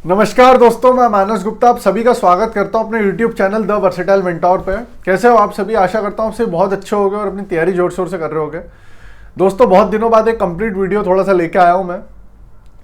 नमस्कार दोस्तों, मैं मानस गुप्ता आप सभी का स्वागत करता हूं अपने YouTube channel the versatile mentor पे। कैसे हो आप सभी? आशा करता हूं आपसे बहुत अच्छे होगे और अपनी तैयारी जोर शोर से कर रहे होगे। दोस्तों, बहुत दिनों बाद एक कंप्लीट वीडियो थोड़ा सा लेके आया हूं मैं।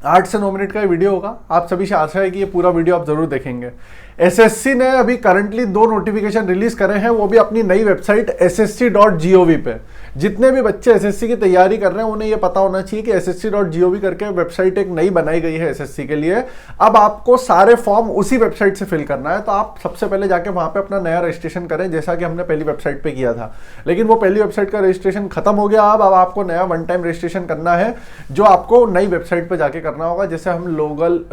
8 से 9 मिनट का ये वीडियो होगा। आप सभी से आशा है कि ये पूरा वीडियो आप जरूर देखेंगे। एसएससी ने अभी करंटली 2 नोटिफिकेशन रिलीज करे हैं, वो भी अपनी नई वेबसाइट ssc.gov पे। जितने भी बच्चे एसएससी की तैयारी कर रहे हैं उन्हें ये पता होना चाहिए कि ssc.gov करके वेबसाइट एक नई बनाई गई है एसएससी के लिए। अब आपको सारे फॉर्म उसी वेबसाइट से फिल करना है, तो आप सबसे पहले जाके वहां पे अपना नया रजिस्ट्रेशन करें, जैसा कि हमने पहली वेबसाइट पे किया था। लेकिन वो पहली वेबसाइट का रजिस्ट्रेशन खत्म हो गया। अब आपको नया वन टाइम रजिस्ट्रेशन करना है, जो आपको नई वेबसाइट पे जाके करना होगा। जैसे हम लोकल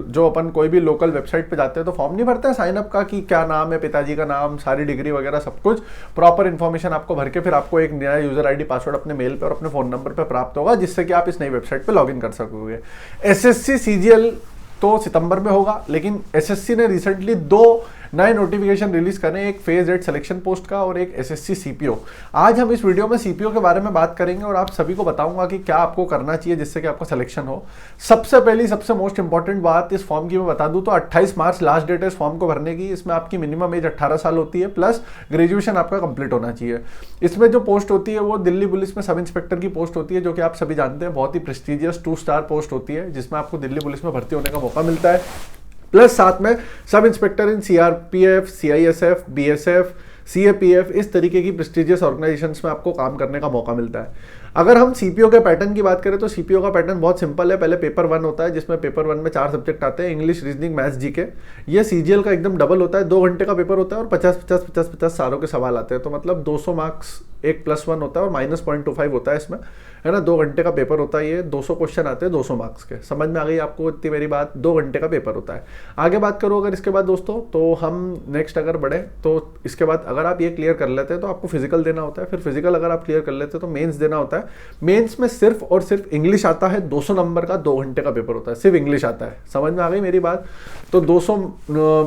जो अपन कोई भी लोकल वेबसाइट पे जाते हैं तो फॉर्म नहीं भरते हैं साइन अप का कि क्या नाम है, पिताजी का नाम, सारी डिग्री वगैरह सब कुछ प्रॉपर इन्फॉर्मेशन आपको भर के फिर आपको एक नया यूजर आईडी पासवर्ड अपने मेल पे और अपने फोन नंबर पे प्राप्त होगा, जिससे कि आप इस नई वेबसाइट पे लॉगिन कर सकोगे। एसएससी सीजीएल तो सितंबर में होगा, लेकिन एसएससी ने रिसेंटली 2 नए नोटिफिकेशन रिलीज करें, एक फेज 8 सिलेक्शन पोस्ट का और एक एसएससी सीपीओ। आज हम इस वीडियो में सीपीओ के बारे में बात करेंगे और आप सभी को बताऊंगा कि क्या आपको करना चाहिए जिससे कि आपका सिलेक्शन हो। सबसे मोस्ट इंपॉर्टेंट बात इस फॉर्म की मैं बता दूं तो 28 मार्च लास्ट डेट है इस फॉर्म को भरने की। इसमें आपकी मिनिमम एज 18 साल होती है, प्लस ग्रेजुएशन आपका कंप्लीट होना चाहिए। इसमें जो पोस्ट होती है वो दिल्ली पुलिस में सब इंस्पेक्टर की पोस्ट होती है, जो कि आप सभी जानते हैं बहुत ही प्रेस्टिजियस 2 स्टार पोस्ट होती है, जिसमें आपको दिल्ली पुलिस में भर्ती होने का मौका मिलता है। प्लस साथ में सब इंस्पेक्टर इन सीआरपीएफ, सीआईएसएफ, बीएसएफ, सीएपीएफ, इस तरीके की प्रेस्टिजियस ऑर्गेनाइजेशंस में आपको काम करने का मौका मिलता है। अगर हम सीपीओ के पैटर्न की बात करें तो सीपीओ का पैटर्न बहुत सिंपल है। पहले पेपर 1 होता है, जिसमें पेपर 1 में 4 सब्जेक्ट आते हैं, इंग्लिश, रीजनिंग, मैथ्स, जीके। ये सीजीएल का एकदम डबल होता है, 2 घंटे का पेपर होता है और 50 सारों के सवाल आते हैं। तो मतलब 200 मार्क्स एक +1 होता है और -0.25 होता है इसमें, है ना। 2 घंटे का पेपर होता है, ये 200 क्वेश्चन आते हैं 200 मार्क्स के। समझ में आ गई आपको इतनी मेरी बात? 2 घंटे का पेपर होता है। आगे बात करो अगर इसके बाद दोस्तों, तो हम नेक्स्ट अगर बढ़े तो इसके बाद अगर आप ये क्लियर कर लेते हैं तो आपको फिजिकल देना होता है। फिर फिजिकल अगर आप क्लियर कर लेते हैं तो मेंस देना होता है। मेंस में सिर्फ और सिर्फ इंग्लिश आता है, 200 नंबर का 2 घंटे का पेपर होता है, सिर्फ इंग्लिश आता है। समझ में आ गई मेरी बात? तो 200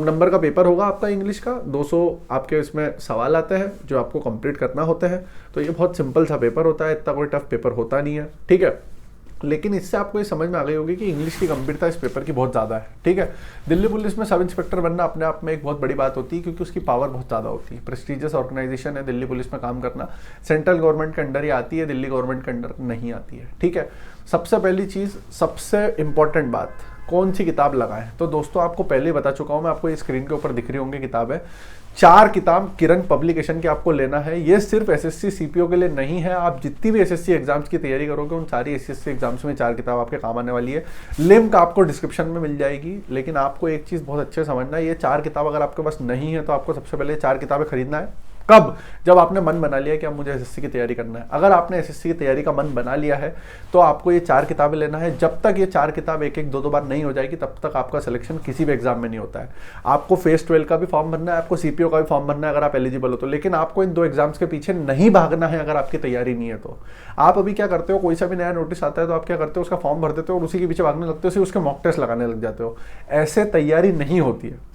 नंबर का पेपर होगा आपका इंग्लिश का, 200 आपके इसमें सवाल आते हैं जो आपको कंप्लीट करना होते हैं। तो ये बहुत सिंपल सा पेपर होता है, इतना कोई टफ पेपर होता नहीं है, ठीक है। लेकिन इससे आपको ये समझ में आ गई होगी कि इंग्लिश की गंभीरता इस पेपर की बहुत ज़्यादा है, ठीक है। दिल्ली पुलिस में सब इंस्पेक्टर बनना अपने आप में एक बहुत बड़ी बात होती है, क्योंकि उसकी पावर बहुत ज़्यादा होती है। प्रेस्टिजियस ऑर्गेनाइजेशन है दिल्ली पुलिस में काम करना। सेंट्रल गवर्नमेंट के अंडर ही आती है, दिल्ली गवर्नमेंट के अंडर नहीं आती है, ठीक है। सबसे पहली चीज़, सबसे इंपॉर्टेंट बात, कौन सी किताब लगाएं? तो दोस्तों आपको पहले ही बता चुका हूं मैं, आपको ये स्क्रीन के ऊपर दिख रही होंगी किताबें। 4 किताब किरण पब्लिकेशन के आपको लेना है। ये सिर्फ एसएससी सीपीओ के लिए नहीं है, आप जितनी भी एसएससी एग्जाम्स की तैयारी करोगे उन सारी एसएससी एग्जाम्स में 4 किताब आपके काम आने वाली है। लिंक आपको डिस्क्रिप्शन में मिल जाएगी। लेकिन आपको एक चीज़ बहुत अच्छे से समझना है, ये 4 किताब अगर आपके पास नहीं है तो आपको सबसे पहले 4 किताबें खरीदना है। कब? जब आपने मन बना लिया कि अब मुझे एसएससी की तैयारी करना है। अगर आपने एसएससी की तैयारी का मन बना लिया है तो आपको ये 4 किताबें लेना है। जब तक ये 4 किताब एक 2 बार नहीं हो जाएगी तब तक आपका सिलेक्शन किसी भी एग्जाम में नहीं होता है। आपको फेज 12 का भी फॉर्म भरना है, आपको सीपीओ का भी फॉर्म भरना है अगर आप एलिजिबल हो तो। लेकिन आपको इन 2 एग्जाम्स के पीछे नहीं भागना है अगर आपकी तैयारी नहीं है तो। आप अभी क्या करते हो, कोई सा भी नया नोटिस आता है तो आप क्या करते हो, उसका फॉर्म भर देते हो और उसी के पीछे भागने लगते हो, उसके मॉक टेस्ट लगाने लग जाते हो। ऐसे तैयारी नहीं होती है।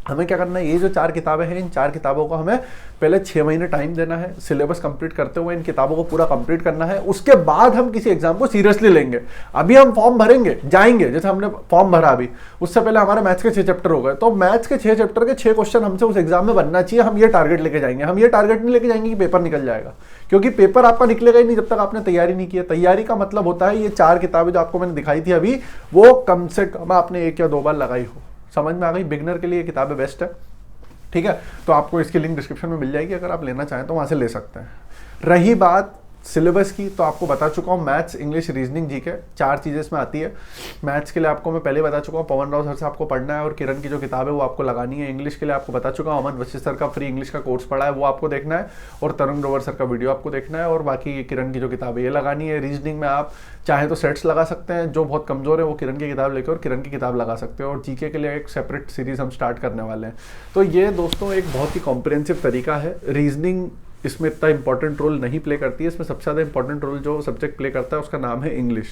हमें क्या करना है, ये जो 4 किताबें हैं, इन 4 किताबों को हमें पहले 6 महीने टाइम देना है। सिलेबस कंप्लीट करते हुए इन किताबों को पूरा कंप्लीट करना है। उसके बाद हम किसी एग्जाम को सीरियसली लेंगे। अभी हम फॉर्म भरेंगे, जाएंगे, जैसे हमने फॉर्म भरा अभी, उससे पहले हमारे मैथ्स के 6 चैप्टर हो गए, तो मैथ्स के 6 चैप्टर के 6 क्वेश्चन हमसे उस एग्जाम में बनना चाहिए। हम ये टारगेट लेके जाएंगे। हम ये टारगेट नहीं लेके जाएंगे कि पेपर निकल जाएगा, क्योंकि पेपर आपका निकलेगा ही नहीं जब तक आपने तैयारी नहीं की है। तैयारी का मतलब होता है ये 4 किताबें जो आपको मैंने दिखाई थी अभी, वो कम से कम आपने 1 या 2 बार लगाई हो। समझ में आ गई? बिगनर के लिए किताबें बेस्ट है, ठीक है। तो आपको इसकी लिंक डिस्क्रिप्शन में मिल जाएगी, अगर आप लेना चाहें तो वहां से ले सकते हैं। रही बात सिलेबस की, तो आपको बता चुका हूँ, मैथ्स, इंग्लिश, रीजनिंग, जीके, 4 चीज़ें इसमें आती है। मैथ्स के लिए आपको मैं पहले बता चुका हूँ, पवन राव सर से आपको पढ़ना है और किरण की जो किताब है वो आपको लगानी है। इंग्लिश के लिए आपको बता चुका हूँ, अमन वशिष्ठ सर का फ्री इंग्लिश का कोर्स पढ़ा है, वो आपको देखना है, और तरुण ग्रोवर सर का वीडियो आपको देखना है, और बाकी किरण की जो किताब है ये लगानी है। रीजनिंग में आप चाहे तो सेट्स लगा सकते हैं, जो बहुत कमजोर है वो किरण की किताब लेकर और किरण की किताब लगा सकते हो, और जीके के लिए एक सेपरेट सीरीज हम स्टार्ट करने वाले हैं। तो ये दोस्तों एक बहुत ही कॉम्प्रिहेंसिव तरीका है। रीजनिंग इसमें इतना इंपॉर्टेंट रोल नहीं प्ले करती है। इसमें सबसे ज़्यादा इंपॉर्टेंट रोल जो सब्जेक्ट प्ले करता है उसका नाम है इंग्लिश।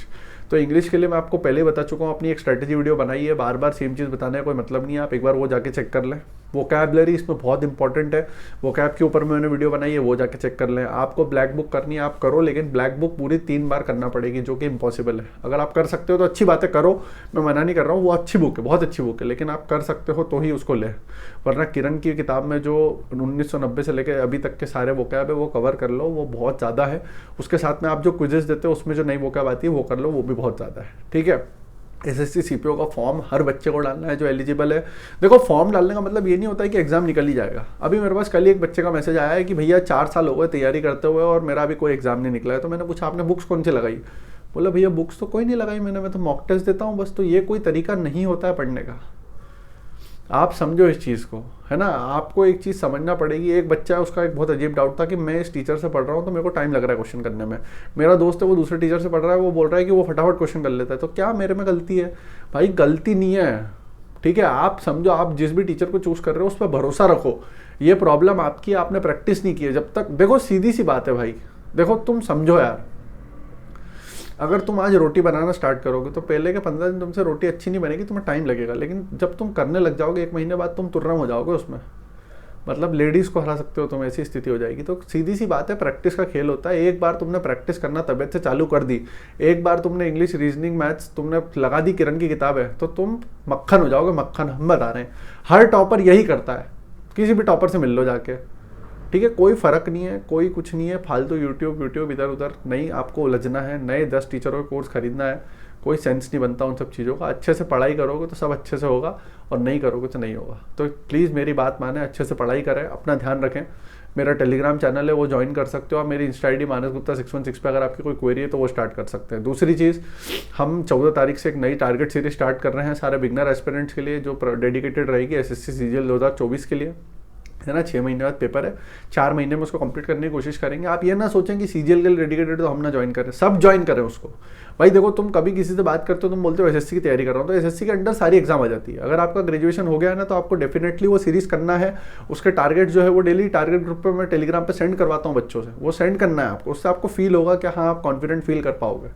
तो इंग्लिश के लिए मैं आपको पहले ही बता चुका हूँ, अपनी एक स्ट्रेटेजी वीडियो बनाई है, बार बार सेम चीज़ बताने का कोई मतलब नहीं है, आप एक बार वो जाके चेक कर लें। वोकैबलरी इसमें बहुत इंपॉर्टेंट है, वोकैब के ऊपर मैंने वीडियो बनाई है, वो जाके चेक कर लें। आपको ब्लैक बुक करनी है आप करो, लेकिन ब्लैक बुक पूरी 3 बार करना पड़ेगी, जो कि इम्पॉसिबल है। अगर आप कर सकते हो तो अच्छी बात है, करो, मैं मना नहीं कर रहा हूँ, वो अच्छी बुक है, बहुत अच्छी बुक है, लेकिन आप कर सकते हो तो ही उसको लें। वरना किरण की किताब में जो 1990 से लेकर अभी तक के सारे वोकैब है वो कवर कर लो, वो बहुत ज़्यादा है। उसके साथ में आप जो क्विजेस देते हो उसमें जो नई वोकैब आती है वो कर लो, वो भी बहुत ज़्यादा है, ठीक है। एसएससी सीपीओ का फॉर्म हर बच्चे को डालना है जो एलिजिबल है। देखो, फॉर्म डालने का मतलब ये नहीं होता है कि एग्जाम निकल ही जाएगा। अभी मेरे पास कल ही एक बच्चे का मैसेज आया है कि भैया 4 साल हो गए तैयारी करते हुए और मेरा अभी कोई एग्जाम नहीं निकला है। तो मैंने पूछा आपने बुक्स कौन सी लगाई? बोला भैया बुक्स तो कोई नहीं लगाई मैंने, मैं तो मॉक टेस्ट देता हूँ बस। तो ये कोई तरीका नहीं होता है पढ़ने का, आप समझो इस चीज़ को, है ना। आपको एक चीज़ समझना पड़ेगी। एक बच्चा है, उसका एक बहुत अजीब डाउट था कि मैं इस टीचर से पढ़ रहा हूँ तो मेरे को टाइम लग रहा है क्वेश्चन करने में। मेरा दोस्त है वो दूसरे टीचर से पढ़ रहा है, वो बोल रहा है कि वो फटाफट क्वेश्चन कर लेता है। तो क्या मेरे में गलती है? भाई गलती नहीं है, ठीक है। आप समझो, आप जिस भी टीचर को चूज कर रहे हो उस पर भरोसा रखो। ये प्रॉब्लम आपकी, आपने प्रैक्टिस नहीं की है। जब तक देखो, सीधी सी बात है भाई, देखो तुम समझो यार, अगर तुम आज रोटी बनाना स्टार्ट करोगे तो पहले के 15 दिन तुमसे रोटी अच्छी नहीं बनेगी, तुम्हें टाइम लगेगा। लेकिन जब तुम करने लग जाओगे 1 महीने बाद तुम तुर्रम हो जाओगे उसमें, मतलब लेडीज़ को हरा सकते हो तुम, ऐसी स्थिति हो जाएगी। तो सीधी सी बात है, प्रैक्टिस का खेल होता है। एक बार तुमने प्रैक्टिस करना तबीयत से चालू कर दी, एक बार तुमने इंग्लिश, रीजनिंग, मैथ्स तुमने लगा दी, किरण की किताब है, तो तुम मक्खन हो जाओगे, मक्खन। हम बता रहे हैं, हर टॉपर यही करता है। किसी भी टॉपर से मिल लो जाके, ठीक है, कोई फ़र्क नहीं है, कोई कुछ नहीं है। फालतू यूट्यूब इधर उधर नहीं, आपको उलझना है, नए 10 टीचरों का कोर्स खरीदना है, कोई सेंस नहीं बनता उन सब चीज़ों का। अच्छे से पढ़ाई करोगे तो सब अच्छे से होगा, और नहीं करोगे तो नहीं होगा। तो प्लीज़ मेरी बात माने, अच्छे से पढ़ाई करें, अपना ध्यान रखें। मेरा टेलीग्राम चैनल है, वो ज्वाइन कर सकते हो आप। मेरी इंस्टा ID मानस गुप्ता 616 पे अगर आपकी कोई क्वेरी है तो वो स्टार्ट कर सकते हैं। दूसरी चीज़, हम 14 तारीख से एक नई टारगेट सीरीज स्टार्ट कर रहे हैं सारे बिगनर एस्पिरेंट्स के लिए, जो डेडिकेटेड रहेगी SSC CGL 2024 के लिए, है ना। 6 महीने बाद पेपर है, 4 महीने में उसको कंप्लीट करने की कोशिश करेंगे। आप ये ना सोचें कि CGL के लिए डेडिकेटेड तो हम ना ज्वाइन करें, सब ज्वाइन करें उसको। भाई देखो, तुम कभी किसी से बात करते हो, तुम बोलते हो SSC की तैयारी कर रहा हूँ, तो SSC के अंडर सारी एग्जाम आ जाती है। अगर आपका ग्रेजुएशन हो गया है ना, तो आपको डेफिनेटली वो सीरीज करना है। उसके टारगेट जो है वो डेली टारगेट ग्रुप पे मैं टेलीग्राम पे सेंड करवाता हूँ बच्चों से, वो सेंड करना है आपको। उससे आपको फील होगा कि हाँ आप कॉन्फिडेंट फील कर पाओगे,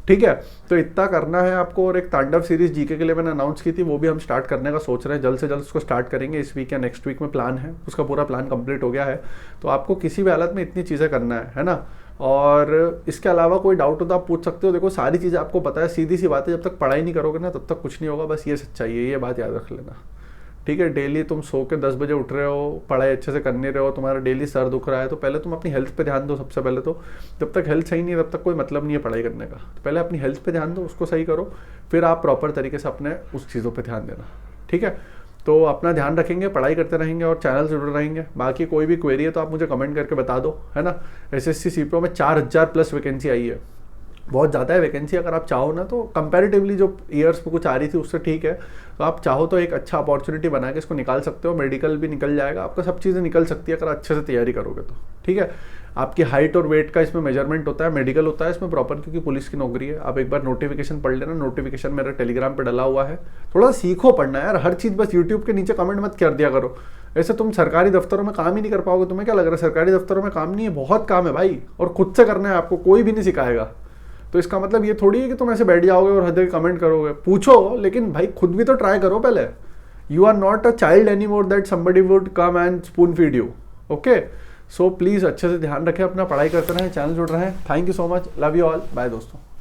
ठीक है। तो इतना करना है आपको। और एक तांडव सीरीज जीके के लिए मैंने अनाउंस की थी, वो भी हम स्टार्ट करने का सोच रहे हैं, जल्द से जल्द उसको स्टार्ट करेंगे। इस वीक या नेक्स्ट वीक में प्लान है, उसका पूरा प्लान कंप्लीट हो गया है। तो आपको किसी भी हालत में इतनी चीज़ें करना है ना। और इसके अलावा कोई डाउट हो तो आप पूछ सकते हो। देखो, सारी चीज़ें आपको पता है, सीधी सी बात है, जब तक पढ़ाई नहीं करोगे ना तब तक कुछ नहीं होगा। बस ये सच्चाई है, ये बात याद रख लेना, ठीक है। डेली तुम सो के 10 बजे उठ रहे हो, पढ़ाई अच्छे से कर नहीं रहे हो, तुम्हारा डेली सर दुख रहा है, तो पहले तुम अपनी हेल्थ पे ध्यान दो। सबसे पहले तो जब तक हेल्थ सही नहीं है तब तक कोई मतलब नहीं है पढ़ाई करने का। तो पहले अपनी हेल्थ पे ध्यान दो, उसको सही करो, फिर आप प्रॉपर तरीके से अपने उस चीज़ों पे ध्यान देना, ठीक है। तो अपना ध्यान रखेंगे, पढ़ाई करते रहेंगे और चैनल से जुड़े रहेंगे। बाकी कोई भी क्वेरी है तो आप मुझे कमेंट करके बता दो, है ना। SSC CPO में 4000+ वैकेंसी आई है, बहुत ज़्यादा है वैकेंसी। अगर आप चाहो ना तो कंपैरेटिवली जो ईयर्स पे कुछ आ रही थी उससे ठीक है, तो आप चाहो तो एक अच्छा अपॉर्चुनिटी बना के इसको निकाल सकते हो। मेडिकल भी निकल जाएगा आपका, सब चीज़ें निकल सकती है अगर अच्छे से तैयारी करोगे तो, ठीक है। आपकी हाइट और वेट का इसमें मेजरमेंट होता है, मेडिकल होता है इसमें प्रॉपर, क्योंकि पुलिस की नौकरी है। आप एक बार नोटिफिकेशन पढ़ लेना, नोटिफिकेशन मेरे टेलीग्राम पर डला हुआ है। थोड़ा सीखो पढ़ना यार, हर चीज़ बस यूट्यूब के नीचे कमेंट मत कर दिया करो। ऐसे तुम सरकारी दफ्तरों में काम ही नहीं कर पाओगे। तुम्हें क्या लग रहा है सरकारी दफ्तरों में काम नहीं है? बहुत काम है भाई, और खुद से करना है आपको, कोई भी नहीं सिखाएगा। तो इसका मतलब ये थोड़ी है कि तुम ऐसे बैठ जाओगे और हर जगह कमेंट करोगे। पूछो, लेकिन भाई खुद भी तो ट्राई करो पहले। You are not a child any more that somebody would come and spoon feed you, okay. So please अच्छे से ध्यान रखें अपना, पढ़ाई करते रहें, चैनल जुड़ रहे हैं। Thank you so much, love you all, bye दोस्तों।